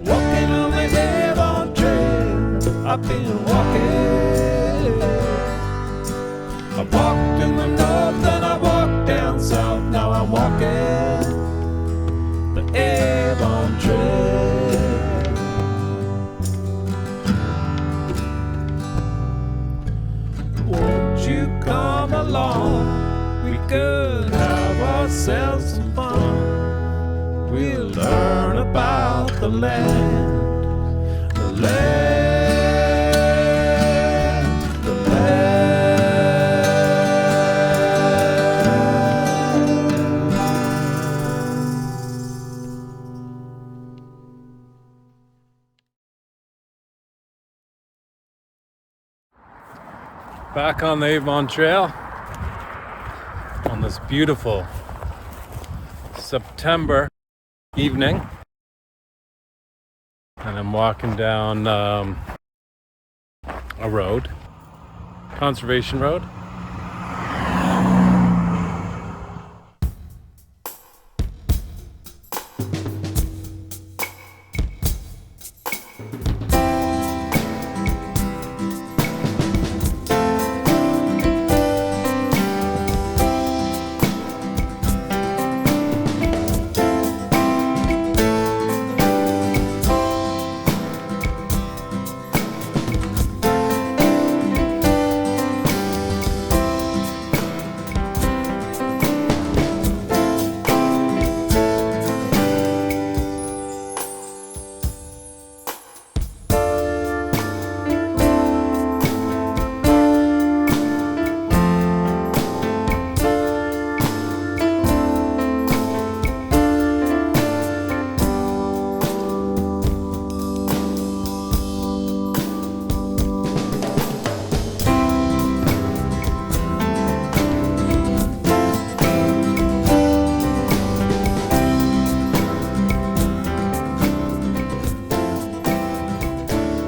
Walking on the Avon Trail, I've been walking. I walked in the north and I walked down south. Now I'm walking the Avon Trail. Won't you come along? We could have ourselves some fun. We'll learn about the land, the land, the land. Back on the Avon Trail on this beautiful September evening, and I'm walking down a road, conservation road.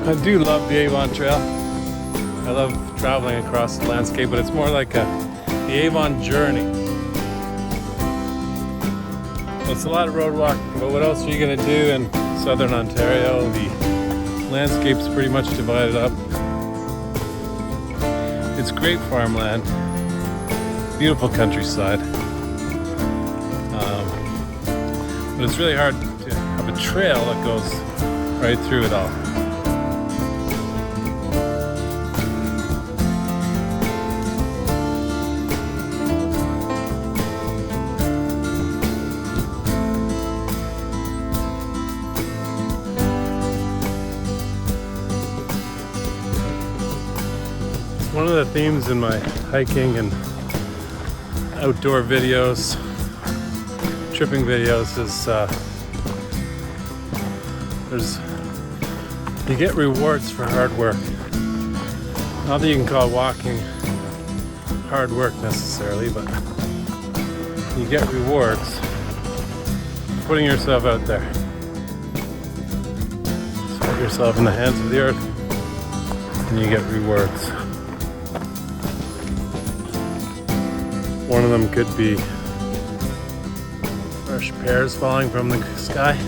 I do love the Avon Trail. I love traveling across the landscape, but it's more like the Avon journey. It's a lot of road walking, but what else are you going to do in southern Ontario? The landscape's pretty much divided up. It's great farmland, beautiful countryside, but it's really hard to have a trail that goes right through it all. One of the themes in my hiking and outdoor videos, tripping videos, is you get rewards for hard work. Not that you can call walking hard work necessarily, but you get rewards for putting yourself out there. So put yourself in the hands of the earth and you get rewards. One of them could be fresh pears falling from the sky.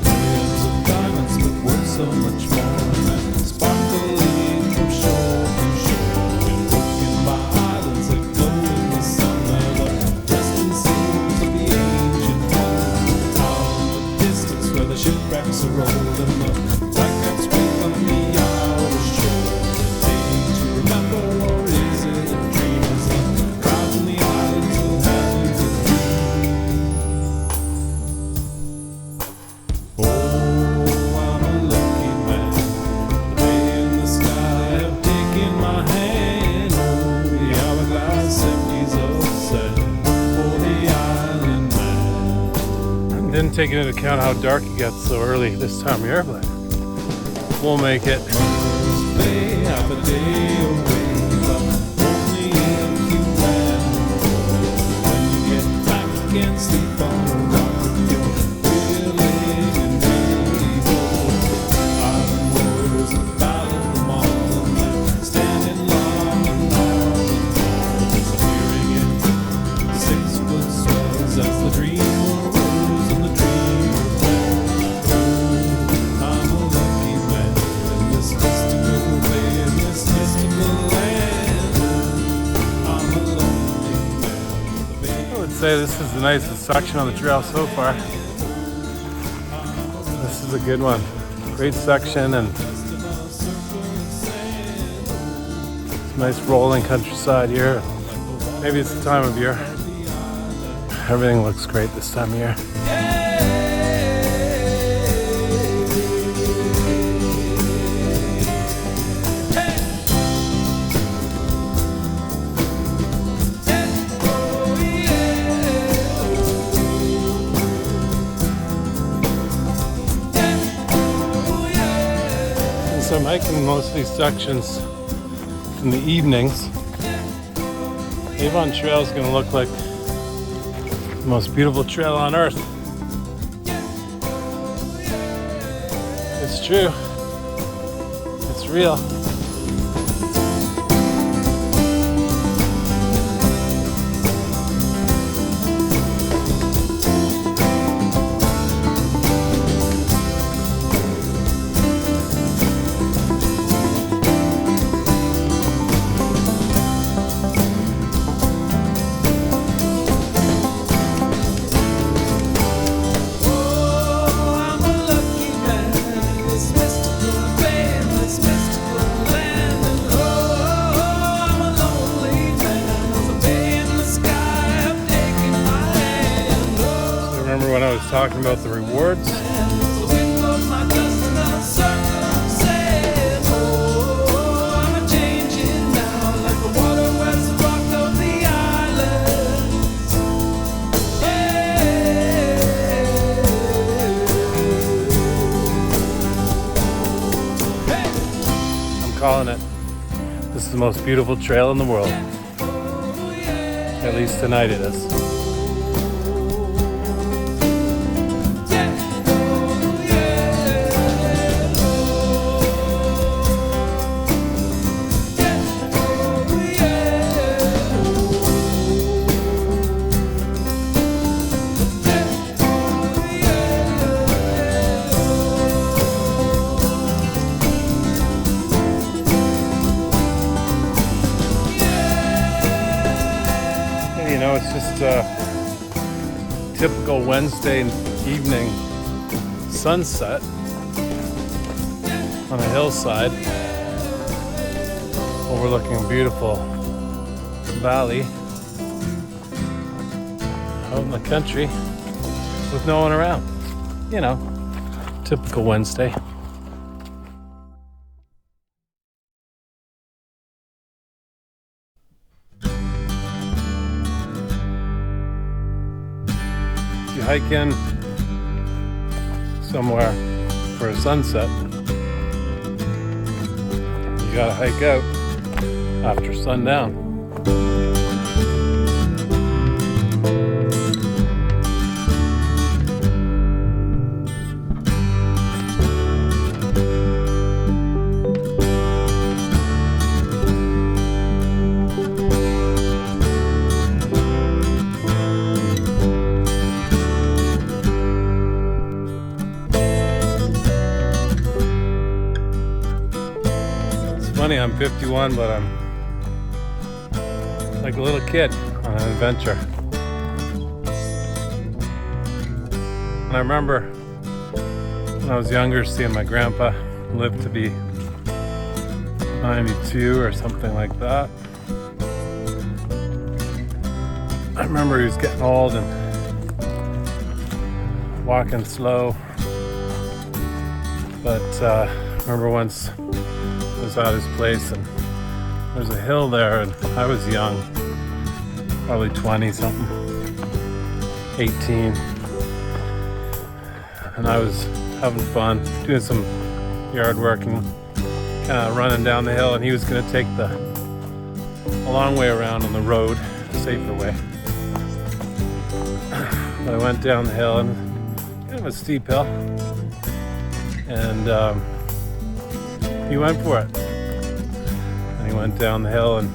Millions of diamonds, but worth so much more than sparkling from shore to shore. Been broken by islands that glow in the sun. They're the resting souls of the ancient ones. Out in the distance where the shipwrecks are rolled and the white caps wait on the outer shore. The day to remember. Didn't take into account how dark it gets so early this time of year, but we'll make it. They have a day away, but only if you plan. When you get back, you can't sleep on a rock. You're feeling invisible. Island warriors have battled them all, and they're standing long and long and tall, disappearing in 6-foot swells as the dream arose and the say this is the nicest section on the trail so far. This is a good one. Great section, and it's nice rolling countryside here. Maybe it's the time of year. Everything looks great this time of year. So I'm hiking most of these sections in the evenings. Avon Trail is going to look like the most beautiful trail on earth. It's true. It's real. When I was talking about the rewards, I'm calling it. This is the most beautiful trail in the world. At least tonight it is. You know, it's just a typical Wednesday evening sunset on a hillside overlooking a beautiful valley out in the country with no one around. You know, typical Wednesday. If you hike in somewhere for a sunset, you gotta hike out after sundown. Funny, I'm 51, but I'm like a little kid on an adventure. And I remember when I was younger seeing my grandpa live to be 92 or something like that. I remember he was getting old and walking slow. But I remember once I was at his place and there's a hill there, and I was young, probably 20 something, 18, and I was having fun doing some yard work and kind of running down the hill, and he was going to take the long way around on the road, a safer way. But I went down the hill, and kind of a steep hill, and he went for it. And he went down the hill, and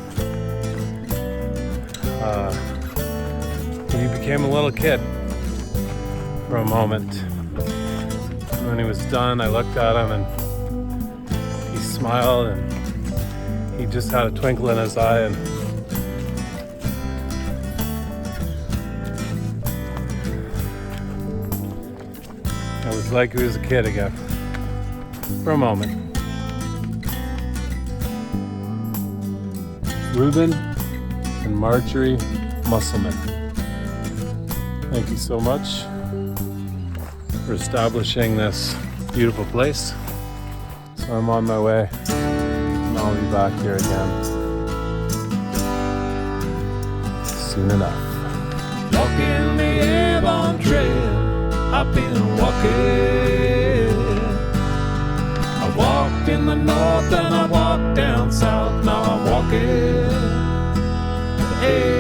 he became a little kid for a moment. And when he was done, I looked at him, and he smiled, and he just had a twinkle in his eye, and I was like I was a kid again. For a moment. Reuben and Marjorie Musselman. Thank you so much for establishing this beautiful place. So I'm on my way, and I'll be back here again soon enough. Walking the Avon Trail, I've been walking. I walked in the north and I walked down south, now I'm walking the